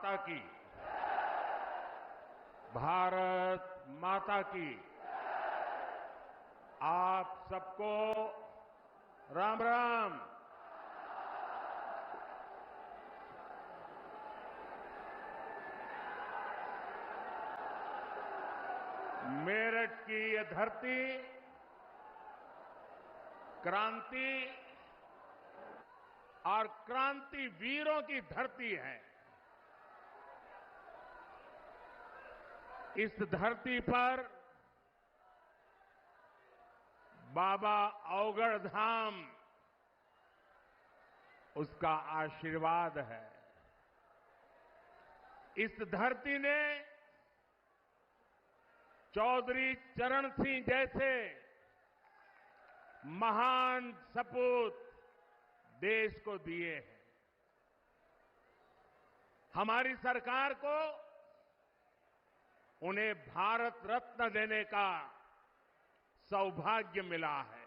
माता की। भारत माता की। आप सबको राम राम। मेरठ की ये धरती क्रांति और क्रांति वीरों की धरती है। इस धरती पर बाबा अवगढ़ धाम उसका आशीर्वाद है। इस धरती ने चौधरी चरण सिंह जैसे महान सपूत देश को दिए हैं। हमारी सरकार को उन्हें भारत रत्न देने का सौभाग्य मिला है।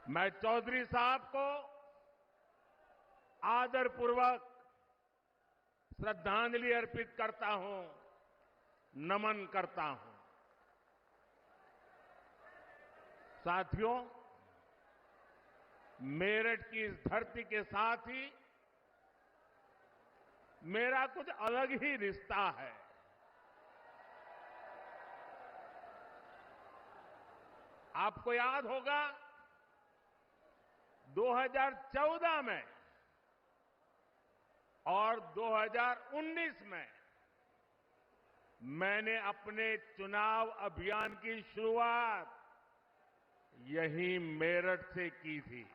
मैं चौधरी साहब को आदरपूर्वक श्रद्धांजलि अर्पित करता हूं, नमन करता हूं। साथियों, मेरठ की इस धरती के साथ ही मेरा कुछ अलग ही रिश्ता है। आपको याद होगा 2014 में और 2019 में मैंने अपने चुनाव अभियान की शुरुआत यही मेरठ से की थी।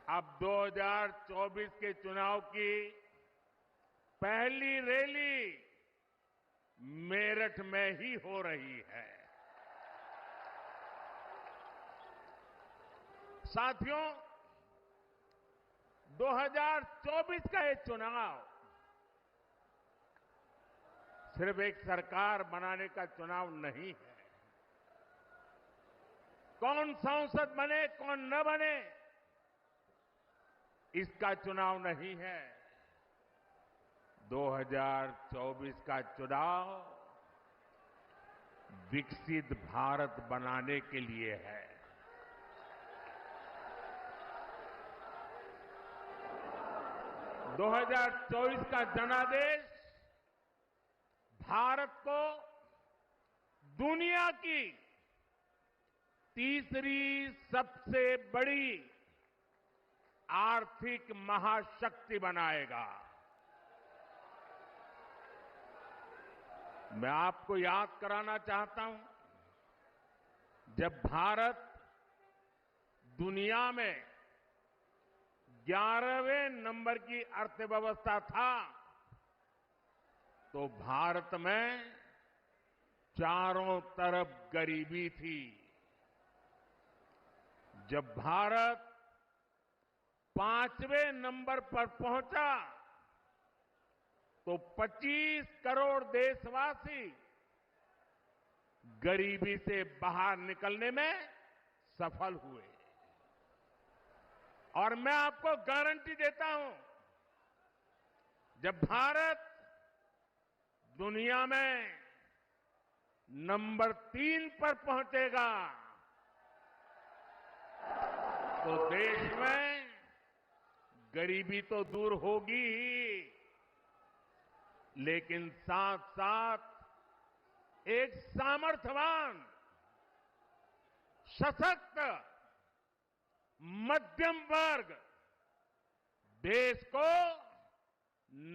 अब 2024 के चुनाव की पहली रैली मेरठ में ही हो रही है। साथियों, 2024 का ये चुनाव सिर्फ एक सरकार बनाने का चुनाव नहीं है। कौन सांसद बने, कौन न बने, इसका चुनाव नहीं है। 2024 का चुनाव विकसित भारत बनाने के लिए है। दो 2024 का जनादेश भारत को दुनिया की तीसरी सबसे बड़ी आर्थिक महाशक्ति बनाएगा। मैं आपको याद कराना चाहता हूं, जब भारत दुनिया में 11वें नंबर की अर्थव्यवस्था था, तो भारत में चारों तरफ गरीबी थी। जब भारत 5वें नंबर पर पहुंचा, तो 25 करोड़ देशवासी गरीबी से बाहर निकलने में सफल हुए। और मैं आपको गारंटी देता हूं, जब भारत दुनिया में नंबर 3 पर पहुंचेगा, तो देश में गरीबी तो दूर होगी ही, लेकिन साथ साथ एक सामर्थ्यवान, सशक्त मध्यम वर्ग देश को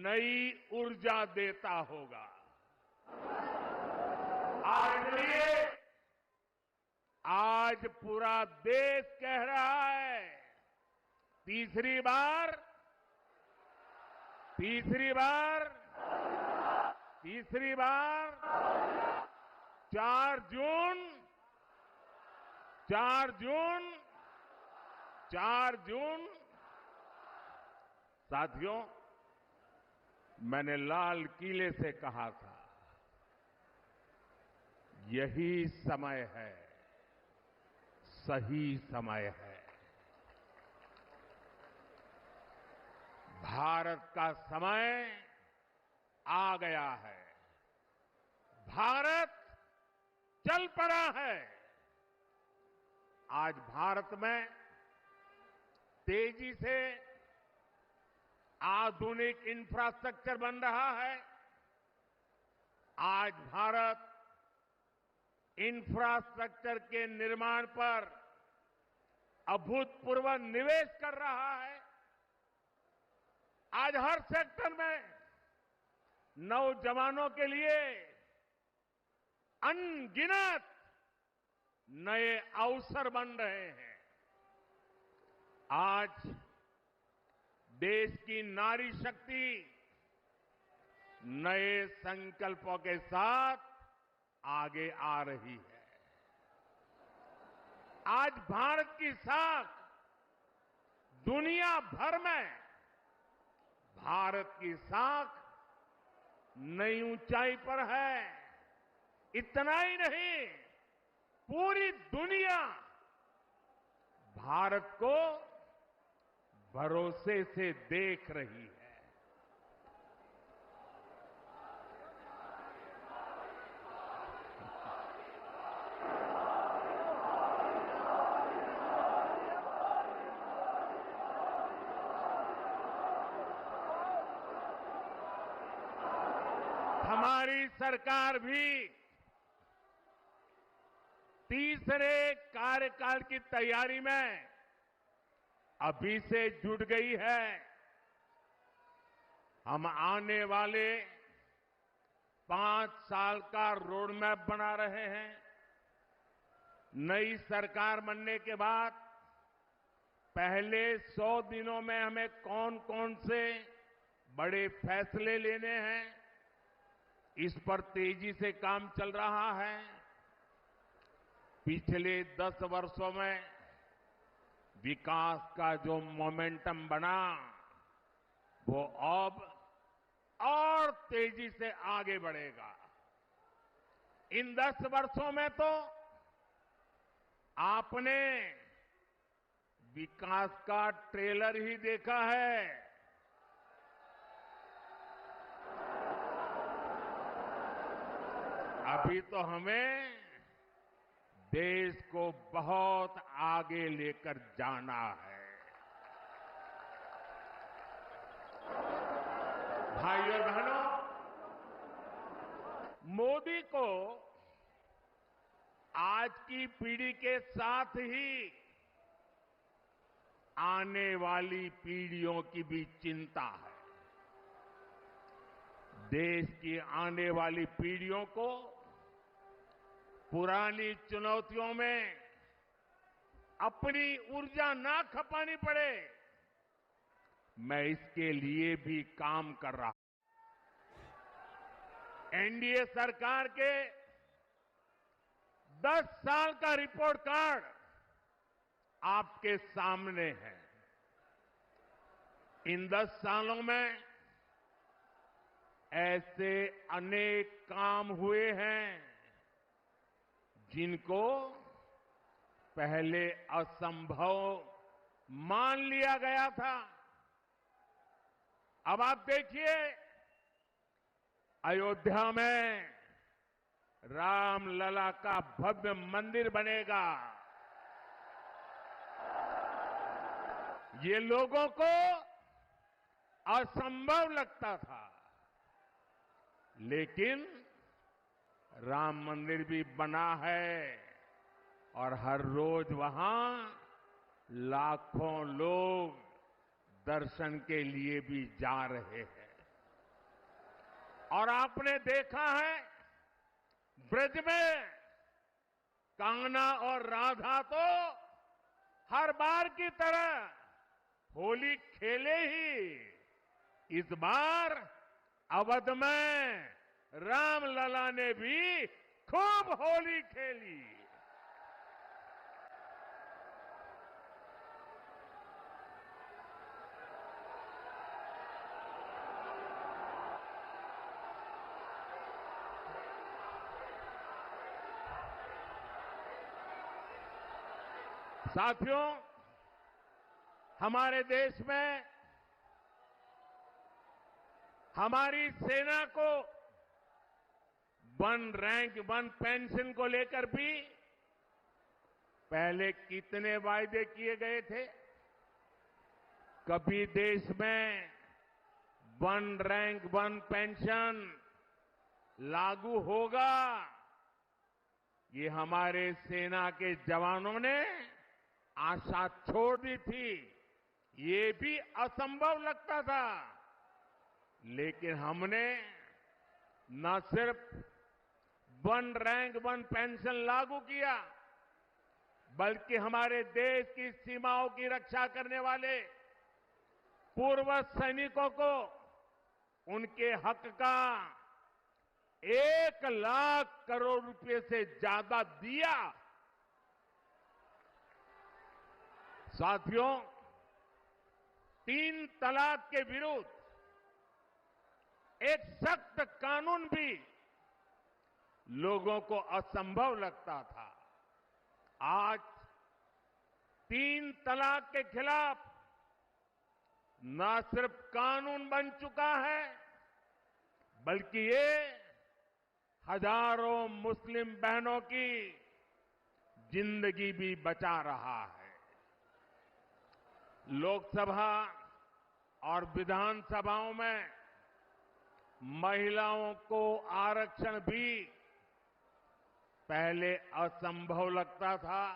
नई ऊर्जा देता होगा। आज पूरा देश कह रहा है, तीसरी बार 4 जून। साथियों, मैंने लाल किले से कहा था, यही समय है, सही समय है। भारत का समय आ गया है। भारत चल पड़ा है। आज भारत में तेजी से आधुनिक इंफ्रास्ट्रक्चर बन रहा है। आज भारत इंफ्रास्ट्रक्चर के निर्माण पर अभूतपूर्व निवेश कर रहा है। आज हर सेक्टर में नौजवानों के लिए अनगिनत नए अवसर बन रहे हैं। आज देश की नारी शक्ति नए संकल्पों के साथ आगे आ रही है। आज भारत की साख दुनिया भर में भारत की साख नई ऊंचाई पर है। इतना ही नहीं, पूरी दुनिया भारत को भरोसे से देख रही है। हमारी सरकार भी तीसरे कार्यकाल की तैयारी में अभी से जुट गई है। हम आने वाले 5 साल का रोड मैप बना रहे हैं। नई सरकार बनने के बाद पहले 100 दिनों में हमें कौन कौन से बड़े फैसले लेने हैं, इस पर तेजी से काम चल रहा है। पिछले 10 वर्षों में विकास का जो मोमेंटम बना, वो अब और तेजी से आगे बढ़ेगा। इन 10 वर्षों में तो आपने विकास का ट्रेलर ही देखा है। अभी तो हमें देश को बहुत आगे लेकर जाना है। भाइयों और बहनों, मोदी को आज की पीढ़ी के साथ ही आने वाली पीढ़ियों की भी चिंता है। देश की आने वाली पीढ़ियों को पुरानी चुनौतियों में अपनी ऊर्जा ना खपानी पड़े, मैं इसके लिए भी काम कर रहा हूं। एनडीए सरकार के 10 साल का रिपोर्ट कार्ड आपके सामने है। इन 10 सालों में ऐसे अनेक काम हुए हैं जिनको पहले असंभव मान लिया गया था। अब आप देखिए, अयोध्या में रामलला का भव्य मंदिर बनेगा। ये लोगों को असंभव लगता था, लेकिन राम मंदिर भी बना है और हर रोज वहां लाखों लोग दर्शन के लिए भी जा रहे हैं। और आपने देखा है, ब्रज में कान्हा और राधा तो हर बार की तरह होली खेले ही। इस बार अवध में रामलला ने भी खूब होली खेली। साथियों, हमारे देश में हमारी सेना को वन रैंक वन पेंशन को लेकर भी पहले कितने वायदे किए गए थे। कभी देश में वन रैंक वन पेंशन लागू होगा, ये हमारे सेना के जवानों ने आशा छोड़ दी थी। ये भी असंभव लगता था, लेकिन हमने न सिर्फ वन रैंक वन पेंशन लागू किया, बल्कि हमारे देश की सीमाओं की रक्षा करने वाले पूर्व सैनिकों को उनके हक का 1,00,000 करोड़ रुपए से ज्यादा दिया। साथियों, 3 तलाक के विरुद्ध एक सख्त कानून भी लोगों को असंभव लगता था। आज 3 तलाक के खिलाफ न सिर्फ कानून बन चुका है, बल्कि ये हजारों मुस्लिम बहनों की जिंदगी भी बचा रहा है। लोकसभा और विधानसभाओं में महिलाओं को आरक्षण भी पहले असंभव लगता था,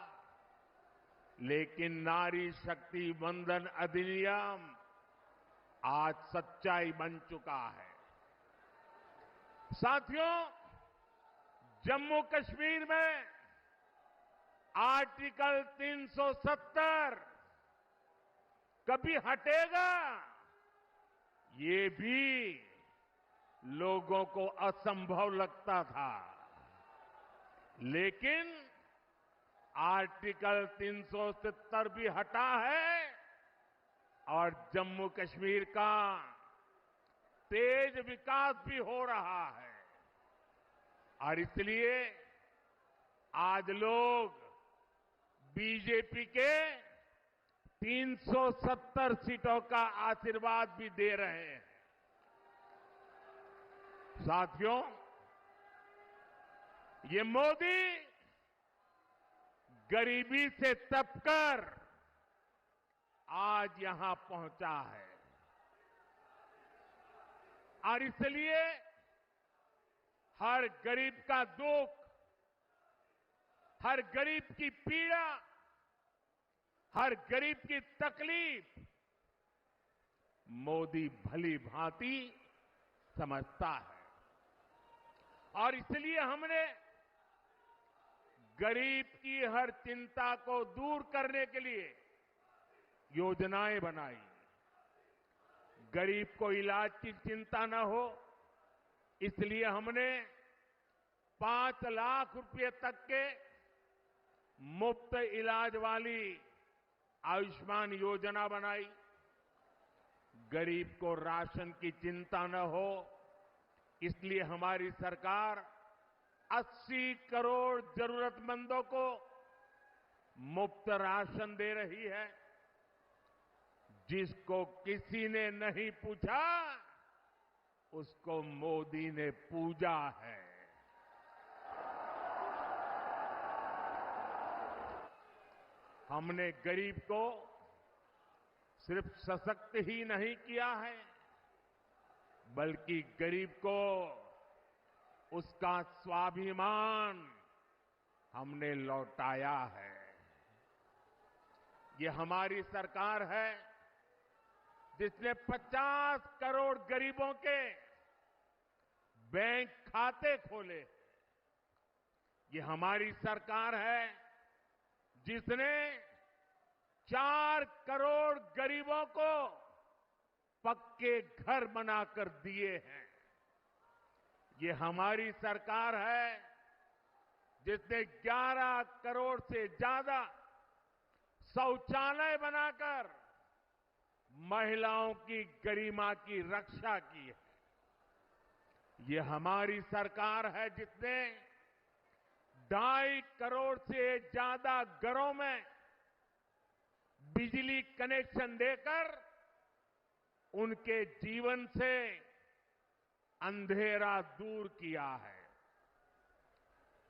लेकिन नारी शक्ति वंदन अधिनियम आज सच्चाई बन चुका है। साथियों, जम्मू कश्मीर में आर्टिकल 370 कभी हटेगा, ये भी लोगों को असंभव लगता था, लेकिन आर्टिकल 370 भी हटा है और जम्मू कश्मीर का तेज विकास भी हो रहा है। और इसलिए आज लोग बीजेपी के 370 सीटों का आशीर्वाद भी दे रहे हैं। साथियों, ये मोदी गरीबी से तपकर आज यहां पहुंचा है और इसलिए हर गरीब का दुख, हर गरीब की पीड़ा, हर गरीब की तकलीफ मोदी भली भांति समझता है। और इसलिए हमने गरीब की हर चिंता को दूर करने के लिए योजनाएं बनाई। गरीब को इलाज की चिंता न हो, इसलिए हमने 5 लाख रुपए तक के मुफ्त इलाज वाली आयुष्मान योजना बनाई। गरीब को राशन की चिंता न हो, इसलिए हमारी सरकार 80 करोड़ जरूरतमंदों को मुफ्त राशन दे रही है। जिसको किसी ने नहीं पूछा, उसको मोदी ने पूजा है। हमने गरीब को सिर्फ सशक्त ही नहीं किया है, बल्कि गरीब को उसका स्वाभिमान हमने लौटाया है। ये हमारी सरकार है जिसने 50 करोड़ गरीबों के बैंक खाते खोले। ये हमारी सरकार है जिसने 4 करोड़ गरीबों को पक्के घर बनाकर दिए हैं। ये हमारी सरकार है जिसने 11 करोड़ से ज्यादा शौचालय बनाकर महिलाओं की गरिमा की रक्षा की है। ये हमारी सरकार है जिसने 2.5 करोड़ से ज्यादा घरों में बिजली कनेक्शन देकर उनके जीवन से अंधेरा दूर किया है।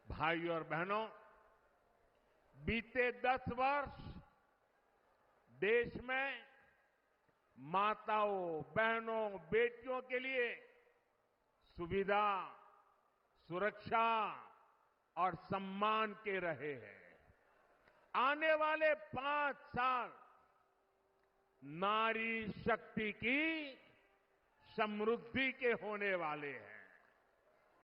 भाइयों और बहनों, बीते 10 वर्ष देश में माताओं, बहनों, बेटियों के लिए सुविधा, सुरक्षा और सम्मान के रहे हैं। आने वाले 5 साल नारी शक्ति की समृद्धि के होने वाले हैं।